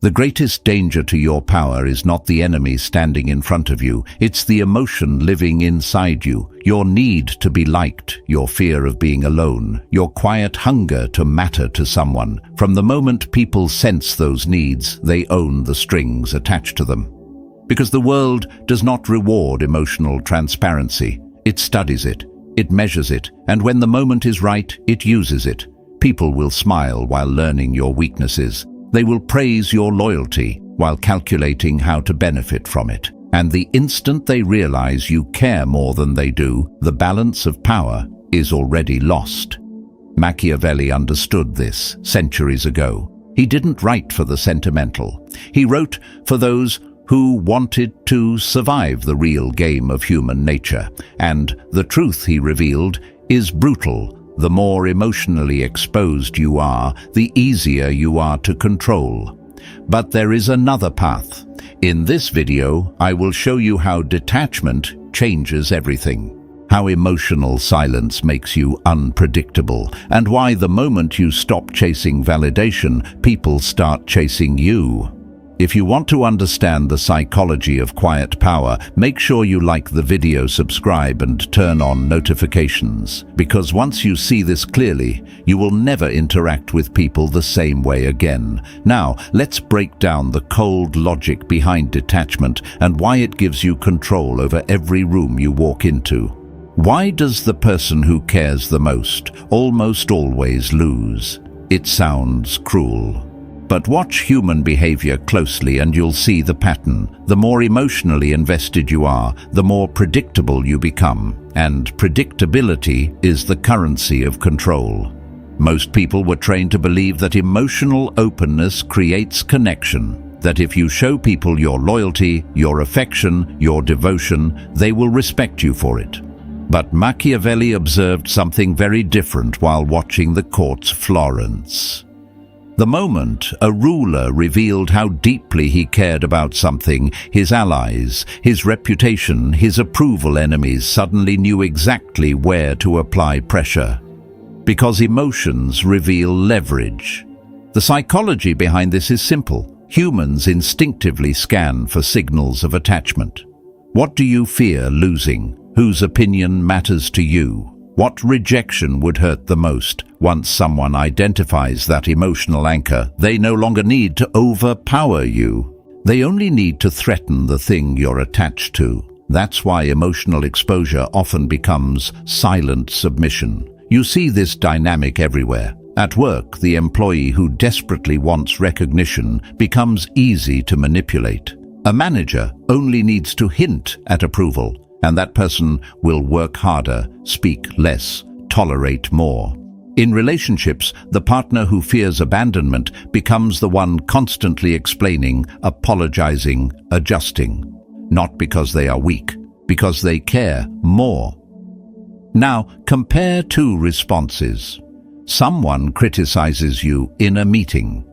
The greatest danger to your power is not the enemy standing in front of you, it's the emotion living inside you, your need to be liked, your fear of being alone, your quiet hunger to matter to someone. From the moment people sense those needs, they own the strings attached to them. Because the world does not reward emotional transparency. It studies it, it measures it, and when the moment is right, it uses it. People will smile while learning your weaknesses. They will praise your loyalty while calculating how to benefit from it. And the instant they realize you care more than they do, the balance of power is already lost. Machiavelli understood this centuries ago. He didn't write for the sentimental. He wrote for those who wanted to survive the real game of human nature. And the truth he revealed is brutal. The more emotionally exposed you are, the easier you are to control. But there is another path. In this video, I will show you how detachment changes everything. How emotional silence makes you unpredictable, and why the moment you stop chasing validation, people start chasing you. If you want to understand the psychology of quiet power, make sure you like the video, subscribe, and turn on notifications. Because once you see this clearly, you will never interact with people the same way again. Now, let's break down the cold logic behind detachment and why it gives you control over every room you walk into. Why does the person who cares the most almost always lose? It sounds cruel. But watch human behavior closely and you'll see the pattern. The more emotionally invested you are, the more predictable you become. And predictability is the currency of control. Most people were trained to believe that emotional openness creates connection. That if you show people your loyalty, your affection, your devotion, they will respect you for it. But Machiavelli observed something very different while watching the courts of Florence. The moment a ruler revealed how deeply he cared about something, his allies, his reputation, his approval enemies suddenly knew exactly where to apply pressure. Because emotions reveal leverage. The psychology behind this is simple. Humans instinctively scan for signals of attachment. What do you fear losing? Whose opinion matters to you? What rejection would hurt the most? Once someone identifies that emotional anchor, they no longer need to overpower you. They only need to threaten the thing you're attached to. That's why emotional exposure often becomes silent submission. You see this dynamic everywhere. At work, the employee who desperately wants recognition becomes easy to manipulate. A manager only needs to hint at approval, and that person will work harder, speak less, tolerate more. In relationships, the partner who fears abandonment becomes the one constantly explaining, apologizing, adjusting. Not because they are weak, because they care more. Now, compare two responses. Someone criticizes you in a meeting.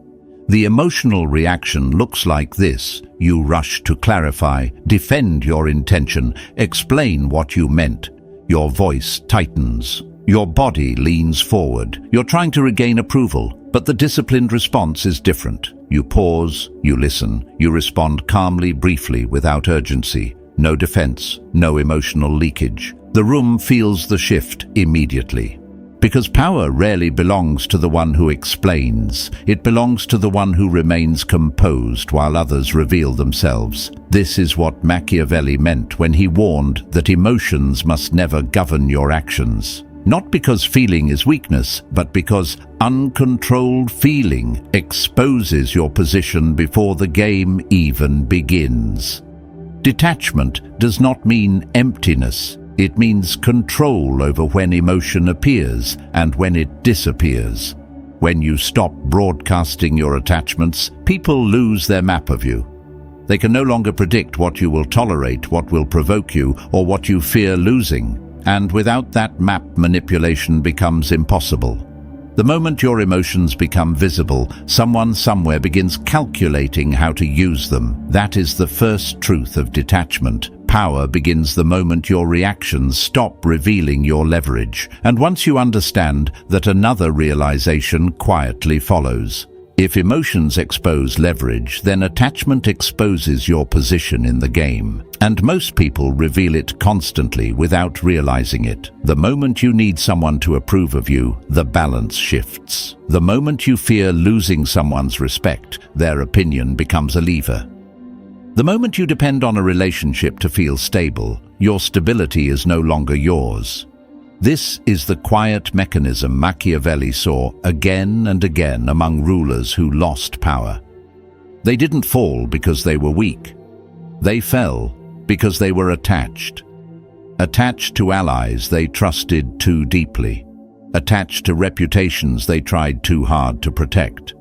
The emotional reaction looks like this. You rush to clarify, defend your intention, explain what you meant. Your voice tightens. Your body leans forward. You're trying to regain approval, but the disciplined response is different. You pause, you listen, you respond calmly, briefly, without urgency. No defense, no emotional leakage. The room feels the shift immediately. Because power rarely belongs to the one who explains. It belongs to the one who remains composed while others reveal themselves. This is what Machiavelli meant when he warned that emotions must never govern your actions. Not because feeling is weakness, but because uncontrolled feeling exposes your position before the game even begins. Detachment does not mean emptiness. It means control over when emotion appears and when it disappears. When you stop broadcasting your attachments, people lose their map of you. They can no longer predict what you will tolerate, what will provoke you, or what you fear losing. And without that map, manipulation becomes impossible. The moment your emotions become visible, someone somewhere begins calculating how to use them. That is the first truth of detachment. Power begins the moment your reactions stop revealing your leverage. And once you understand that, another realization quietly follows. If emotions expose leverage, then attachment exposes your position in the game. And most people reveal it constantly without realizing it. The moment you need someone to approve of you, the balance shifts. The moment you fear losing someone's respect, their opinion becomes a lever. The moment you depend on a relationship to feel stable, your stability is no longer yours. This is the quiet mechanism Machiavelli saw again and again among rulers who lost power. They didn't fall because they were weak. They fell because they were attached. Attached to allies they trusted too deeply. Attached to reputations they tried too hard to protect.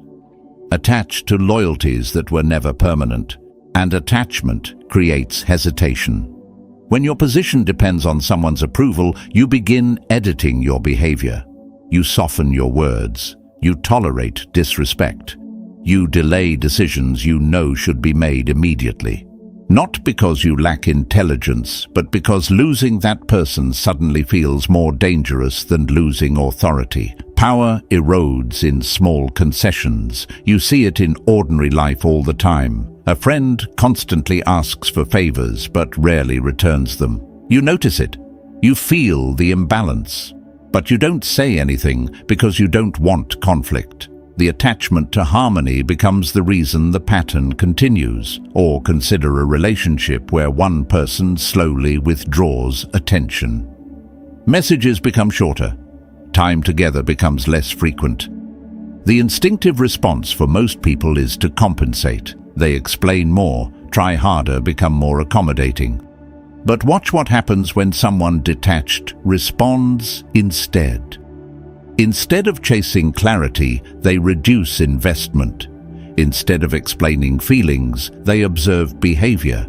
Attached to loyalties that were never permanent. And attachment creates hesitation. When your position depends on someone's approval, you begin editing your behavior. You soften your words. You tolerate disrespect. You delay decisions you know should be made immediately. Not because you lack intelligence, but because losing that person suddenly feels more dangerous than losing authority. Power erodes in small concessions. You see it in ordinary life all the time. A friend constantly asks for favors but rarely returns them. You notice it. You feel the imbalance. But you don't say anything because you don't want conflict. The attachment to harmony becomes the reason the pattern continues. Or consider a relationship where one person slowly withdraws attention. Messages become shorter. Time together becomes less frequent. The instinctive response for most people is to compensate. They explain more, try harder, become more accommodating. But watch what happens when someone detached responds instead. Instead of chasing clarity, they reduce investment. Instead of explaining feelings, they observe behavior.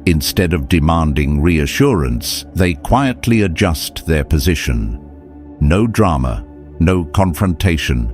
Instead of demanding reassurance, they quietly adjust their position. No drama, no confrontation,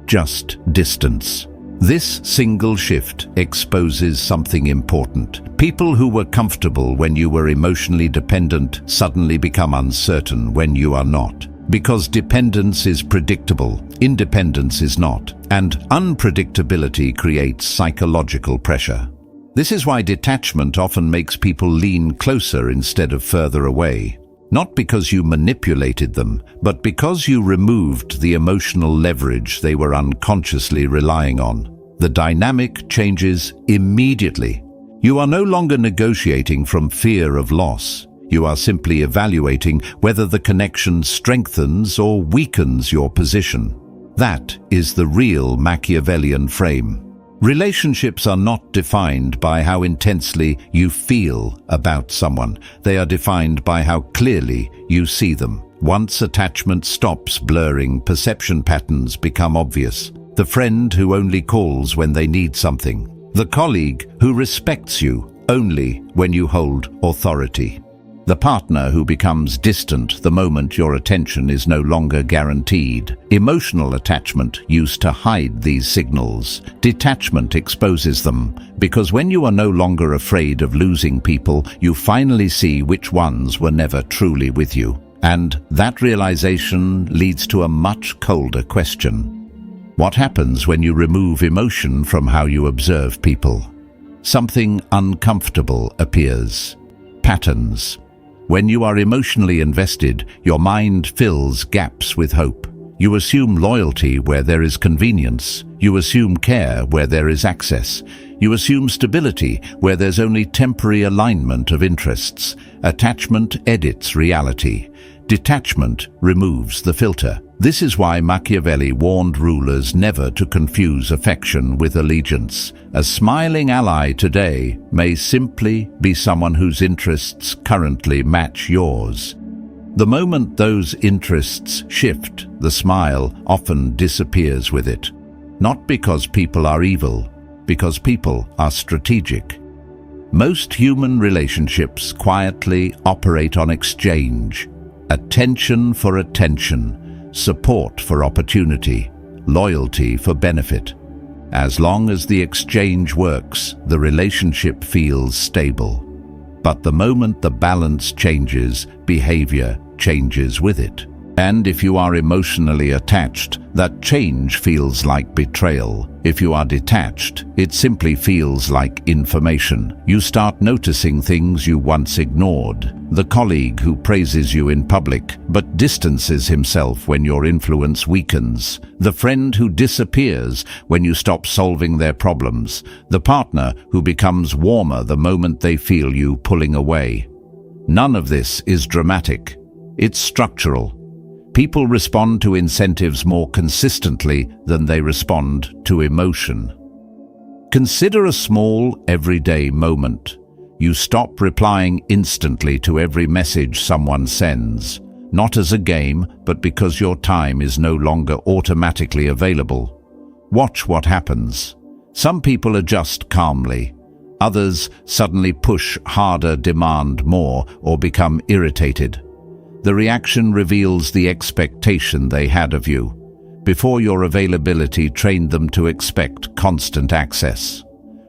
just distance. This single shift exposes something important. People who were comfortable when you were emotionally dependent suddenly become uncertain when you are not. Because dependence is predictable, independence is not, and unpredictability creates psychological pressure. This is why detachment often makes people lean closer instead of further away. Not because you manipulated them, but because you removed the emotional leverage they were unconsciously relying on. The dynamic changes immediately. You are no longer negotiating from fear of loss. You are simply evaluating whether the connection strengthens or weakens your position. That is the real Machiavellian frame. Relationships are not defined by how intensely you feel about someone. They are defined by how clearly you see them. Once attachment stops blurring, perception patterns become obvious. The friend who only calls when they need something. The colleague who respects you only when you hold authority. The partner who becomes distant the moment your attention is no longer guaranteed. Emotional attachment used to hide these signals. Detachment exposes them, because when you are no longer afraid of losing people, you finally see which ones were never truly with you. And that realization leads to a much colder question. What happens when you remove emotion from how you observe people? Something uncomfortable appears. Patterns. When you are emotionally invested, your mind fills gaps with hope. You assume loyalty where there is convenience. You assume care where there is access. You assume stability where there's only temporary alignment of interests. Attachment edits reality. Detachment removes the filter. This is why Machiavelli warned rulers never to confuse affection with allegiance. A smiling ally today may simply be someone whose interests currently match yours. The moment those interests shift, the smile often disappears with it. Not because people are evil, because people are strategic. Most human relationships quietly operate on exchange. Attention for attention. Support for opportunity, loyalty for benefit. As long as the exchange works, the relationship feels stable. But the moment the balance changes, behavior changes with it. And if you are emotionally attached, that change feels like betrayal. If you are detached, it simply feels like information. You start noticing things you once ignored. The colleague who praises you in public but distances himself when your influence weakens. The friend who disappears when you stop solving their problems. The partner who becomes warmer the moment they feel you pulling away. None of this is dramatic. It's structural. People respond to incentives more consistently than they respond to emotion. Consider a small, everyday moment. You stop replying instantly to every message someone sends, not as a game, but because your time is no longer automatically available. Watch what happens. Some people adjust calmly. Others suddenly push harder, demand more, or become irritated. The reaction reveals the expectation they had of you. Before your availability trained them to expect constant access.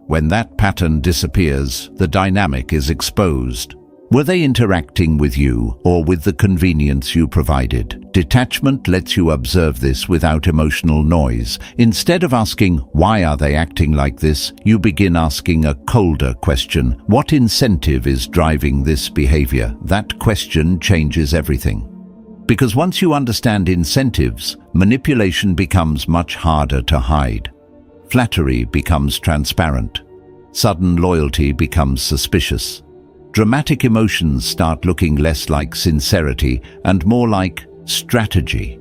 When that pattern disappears, the dynamic is exposed. Were they interacting with you or with the convenience you provided? Detachment lets you observe this without emotional noise. Instead of asking, why are they acting like this, you begin asking a colder question. What incentive is driving this behavior? That question changes everything. Because once you understand incentives, manipulation becomes much harder to hide. Flattery becomes transparent. Sudden loyalty becomes suspicious. Dramatic emotions start looking less like sincerity and more like strategy.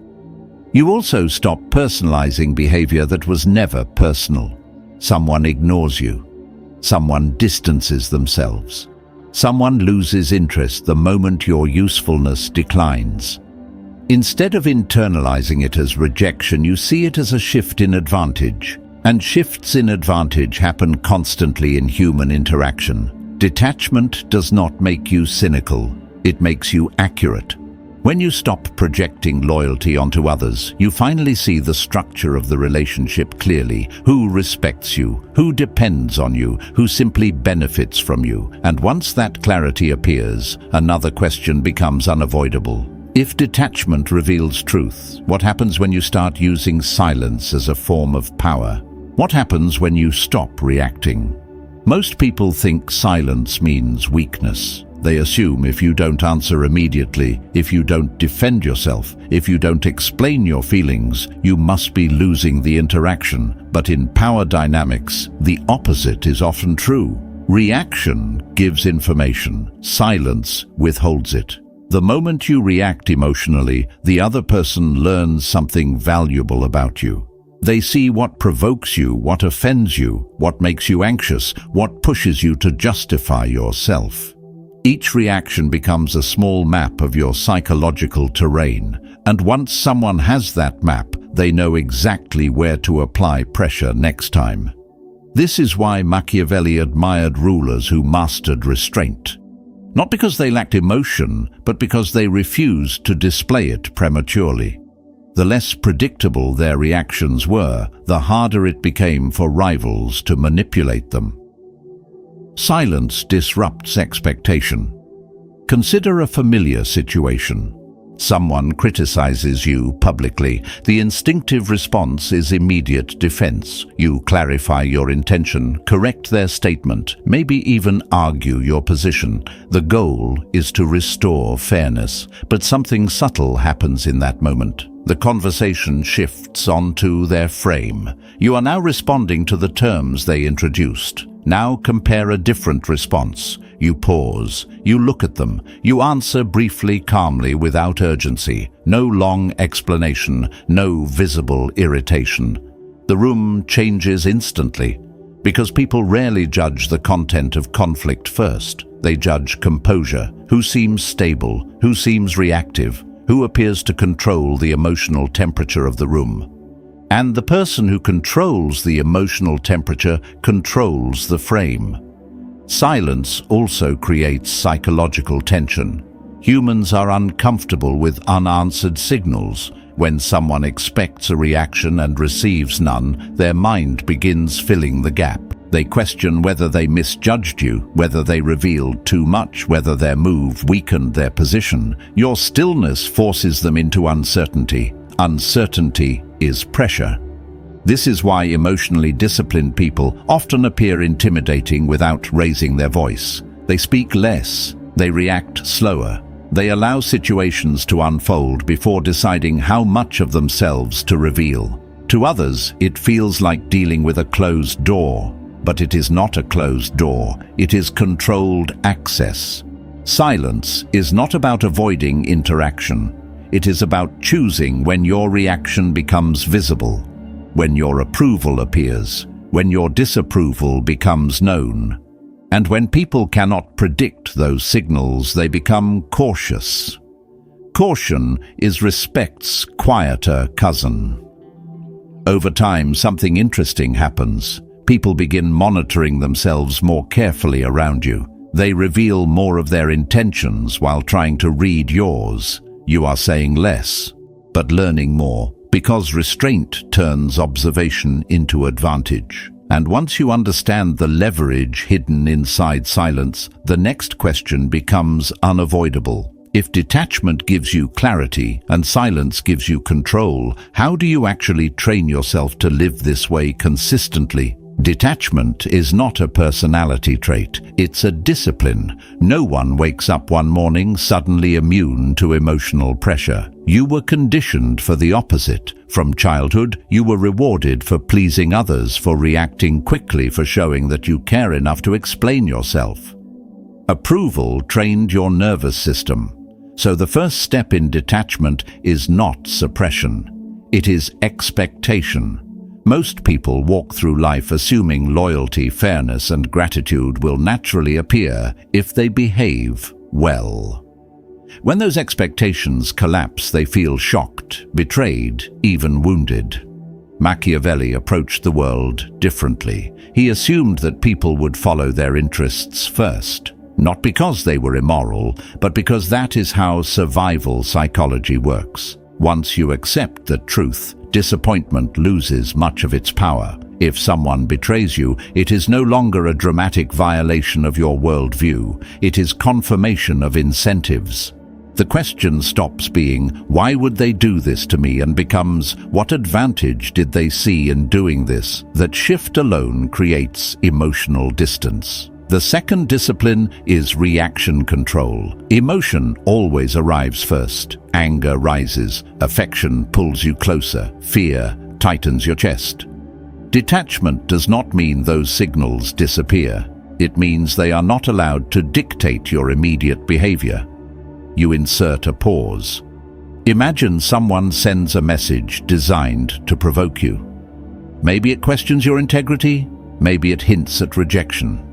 You also stop personalizing behavior that was never personal. Someone ignores you. Someone distances themselves. Someone loses interest the moment your usefulness declines. Instead of internalizing it as rejection, you see it as a shift in advantage. And shifts in advantage happen constantly in human interaction. Detachment does not make you cynical, it makes you accurate. When you stop projecting loyalty onto others, you finally see the structure of the relationship clearly. Who respects you, who depends on you, who simply benefits from you. And once that clarity appears, another question becomes unavoidable. If detachment reveals truth, what happens when you start using silence as a form of power? What happens when you stop reacting? Most people think silence means weakness. They assume if you don't answer immediately, if you don't defend yourself, if you don't explain your feelings, you must be losing the interaction. But in power dynamics, the opposite is often true. Reaction gives information. Silence withholds it. The moment you react emotionally, the other person learns something valuable about you. They see what provokes you, what offends you, what makes you anxious, what pushes you to justify yourself. Each reaction becomes a small map of your psychological terrain, and once someone has that map, they know exactly where to apply pressure next time. This is why Machiavelli admired rulers who mastered restraint. Not because they lacked emotion, but because they refused to display it prematurely. The less predictable their reactions were, the harder it became for rivals to manipulate them. Silence disrupts expectation. Consider a familiar situation. Someone criticizes you publicly. The instinctive response is immediate defense. You clarify your intention, correct their statement, maybe even argue your position. The goal is to restore fairness, but something subtle happens in that moment. The conversation shifts onto their frame. You are now responding to the terms they introduced. Now compare a different response. You pause, you look at them, you answer briefly, calmly, without urgency. No long explanation, no visible irritation. The room changes instantly, because people rarely judge the content of conflict first. They judge composure, who seems stable, who seems reactive, who appears to control the emotional temperature of the room. And the person who controls the emotional temperature controls the frame. Silence also creates psychological tension. Humans are uncomfortable with unanswered signals. When someone expects a reaction and receives none, their mind begins filling the gap. They question whether they misjudged you, whether they revealed too much, whether their move weakened their position. Your stillness forces them into uncertainty. Uncertainty is pressure. This is why emotionally disciplined people often appear intimidating without raising their voice. They speak less. They react slower. They allow situations to unfold before deciding how much of themselves to reveal. To others, it feels like dealing with a closed door, but it is not a closed door. It is controlled access. Silence is not about avoiding interaction. It is about choosing when your reaction becomes visible, when your approval appears, when your disapproval becomes known. And when people cannot predict those signals, they become cautious. Caution is respect's quieter cousin. Over time, something interesting happens. People begin monitoring themselves more carefully around you. They reveal more of their intentions while trying to read yours. You are saying less, but learning more, because restraint turns observation into advantage. And once you understand the leverage hidden inside silence, the next question becomes unavoidable. If detachment gives you clarity and silence gives you control, how do you actually train yourself to live this way consistently? Detachment is not a personality trait, it's a discipline. No one wakes up one morning suddenly immune to emotional pressure. You were conditioned for the opposite. From childhood, you were rewarded for pleasing others, for reacting quickly, for showing that you care enough to explain yourself. Approval trained your nervous system. So the first step in detachment is not suppression. It is expectation. Most people walk through life assuming loyalty, fairness, and gratitude will naturally appear if they behave well. When those expectations collapse, they feel shocked, betrayed, even wounded. Machiavelli approached the world differently. He assumed that people would follow their interests first, not because they were immoral, but because that is how survival psychology works. Once you accept the truth, disappointment loses much of its power. If someone betrays you, it is no longer a dramatic violation of your worldview. It is confirmation of incentives. The question stops being, why would they do this to me, and becomes, what advantage did they see in doing this? That shift alone creates emotional distance. The second discipline is reaction control. Emotion always arrives first. Anger rises, affection pulls you closer, fear tightens your chest. Detachment does not mean those signals disappear. It means they are not allowed to dictate your immediate behavior. You insert a pause. Imagine someone sends a message designed to provoke you. Maybe it questions your integrity, maybe it hints at rejection.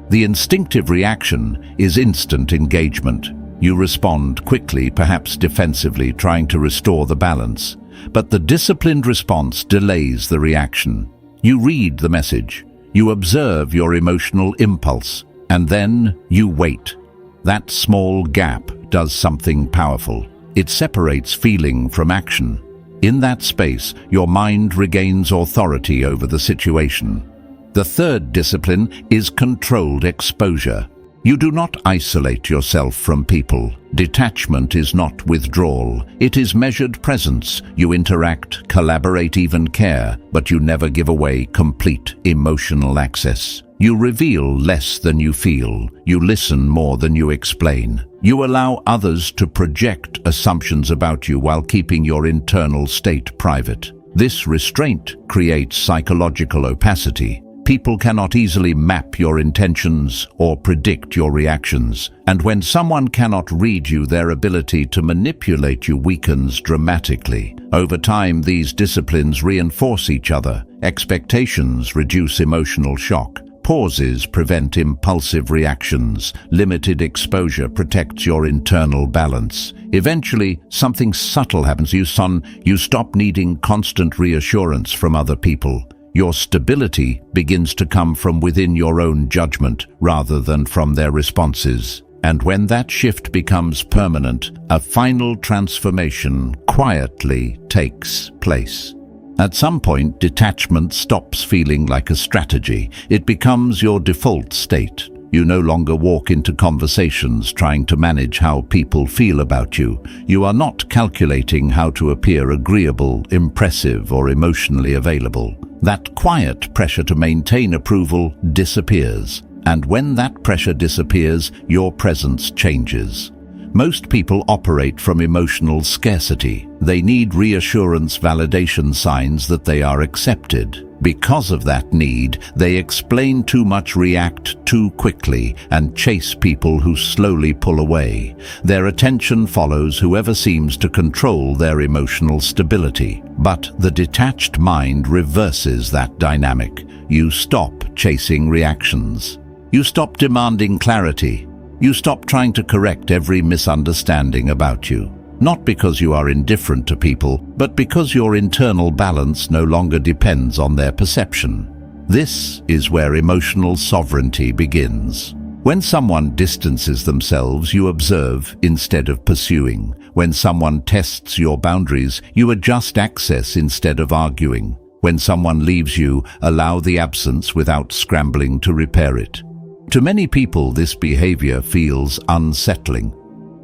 The instinctive reaction is instant engagement. You respond quickly, perhaps defensively, trying to restore the balance. But the disciplined response delays the reaction. You read the message, you observe your emotional impulse, and then you wait. That small gap does something powerful. It separates feeling from action. In that space, your mind regains authority over the situation. The third discipline is controlled exposure. You do not isolate yourself from people. Detachment is not withdrawal. It is measured presence. You interact, collaborate, even care, but you never give away complete emotional access. You reveal less than you feel. You listen more than you explain. You allow others to project assumptions about you while keeping your internal state private. This restraint creates psychological opacity. People cannot easily map your intentions or predict your reactions. And when someone cannot read you, their ability to manipulate you weakens dramatically. Over time, these disciplines reinforce each other. Expectations reduce emotional shock. Pauses prevent impulsive reactions. Limited exposure protects your internal balance. Eventually, something subtle happens. You stop needing constant reassurance from other people. Your stability begins to come from within your own judgment rather than from their responses. And when that shift becomes permanent, a final transformation quietly takes place. At some point, detachment stops feeling like a strategy. It becomes your default state. You no longer walk into conversations trying to manage how people feel about you. You are not calculating how to appear agreeable, impressive, or emotionally available. That quiet pressure to maintain approval disappears. And when that pressure disappears, your presence changes. Most people operate from emotional scarcity. They need reassurance, validation signs that they are accepted. Because of that need, they explain too much, react too quickly, and chase people who slowly pull away. Their attention follows whoever seems to control their emotional stability. But the detached mind reverses that dynamic. You stop chasing reactions. You stop demanding clarity. You stop trying to correct every misunderstanding about you. Not because you are indifferent to people, but because your internal balance no longer depends on their perception. This is where emotional sovereignty begins. When someone distances themselves, you observe instead of pursuing. When someone tests your boundaries, you adjust access instead of arguing. When someone leaves you, allow the absence without scrambling to repair it. To many people, this behavior feels unsettling.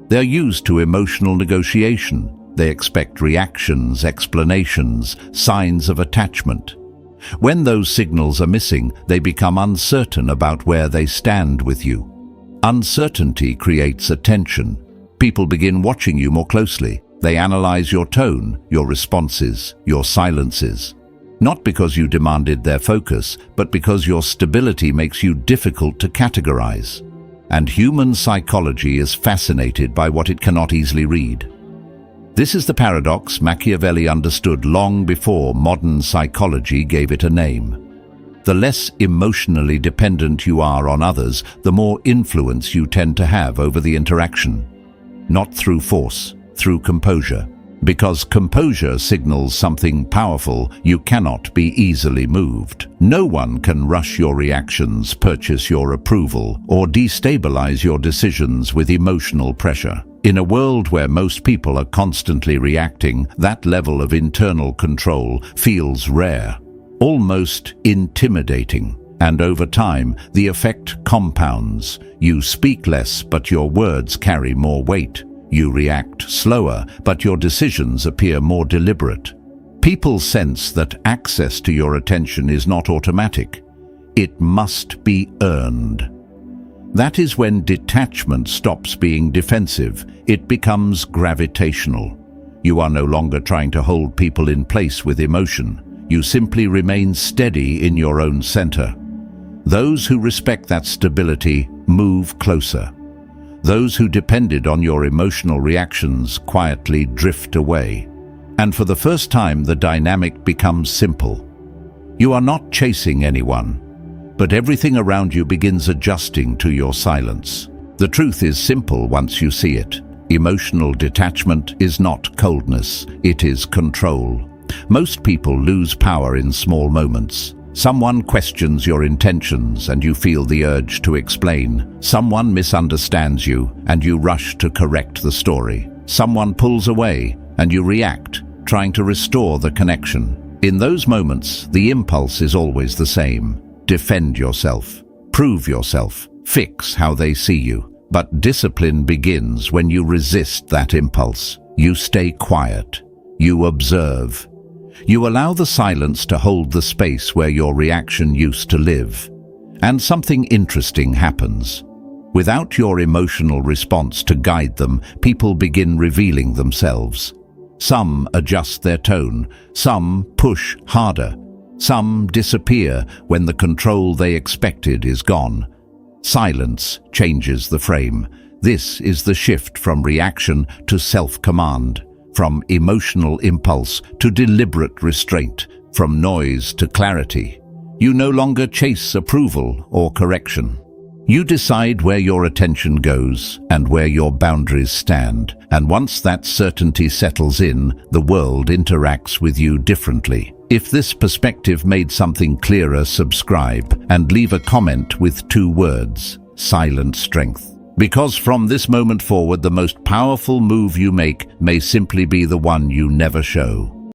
They're used to emotional negotiation. They expect reactions, explanations, signs of attachment. When those signals are missing, they become uncertain about where they stand with you. Uncertainty creates a tension. People begin watching you more closely. They analyze your tone, your responses, your silences. Not because you demanded their focus, but because your stability makes you difficult to categorize. And human psychology is fascinated by what it cannot easily read. This is the paradox Machiavelli understood long before modern psychology gave it a name. The less emotionally dependent you are on others, the more influence you tend to have over the interaction. Not through force, through composure. Because composure signals something powerful, you cannot be easily moved. No one can rush your reactions, purchase your approval, or destabilize your decisions with emotional pressure. In a world where most people are constantly reacting, that level of internal control feels rare, almost intimidating. And over time, the effect compounds. You speak less, but your words carry more weight. You react slower, but your decisions appear more deliberate. People sense that access to your attention is not automatic. It must be earned. That is when detachment stops being defensive. It becomes gravitational. You are no longer trying to hold people in place with emotion. You simply remain steady in your own center. Those who respect that stability move closer. Those who depended on your emotional reactions quietly drift away. And for the first time, the dynamic becomes simple. You are not chasing anyone, but everything around you begins adjusting to your silence. The truth is simple once you see it. Emotional detachment is not coldness, it is control. Most people lose power in small moments. Someone questions your intentions and you feel the urge to explain. Someone misunderstands you and you rush to correct the story. Someone pulls away and you react, trying to restore the connection. In those moments, the impulse is always the same. Defend yourself, prove yourself, fix how they see you. But discipline begins when you resist that impulse. You stay quiet. You observe. You allow the silence to hold the space where your reaction used to live. And something interesting happens. Without your emotional response to guide them, people begin revealing themselves. Some adjust their tone, some push harder, some disappear when the control they expected is gone. Silence changes the frame. This is the shift from reaction to self-command. From emotional impulse to deliberate restraint, from noise to clarity. You no longer chase approval or correction. You decide where your attention goes and where your boundaries stand. And once that certainty settles in, the world interacts with you differently. If this perspective made something clearer, subscribe and leave a comment with 2 words: silent strength. Because from this moment forward, the most powerful move you make may simply be the one you never show.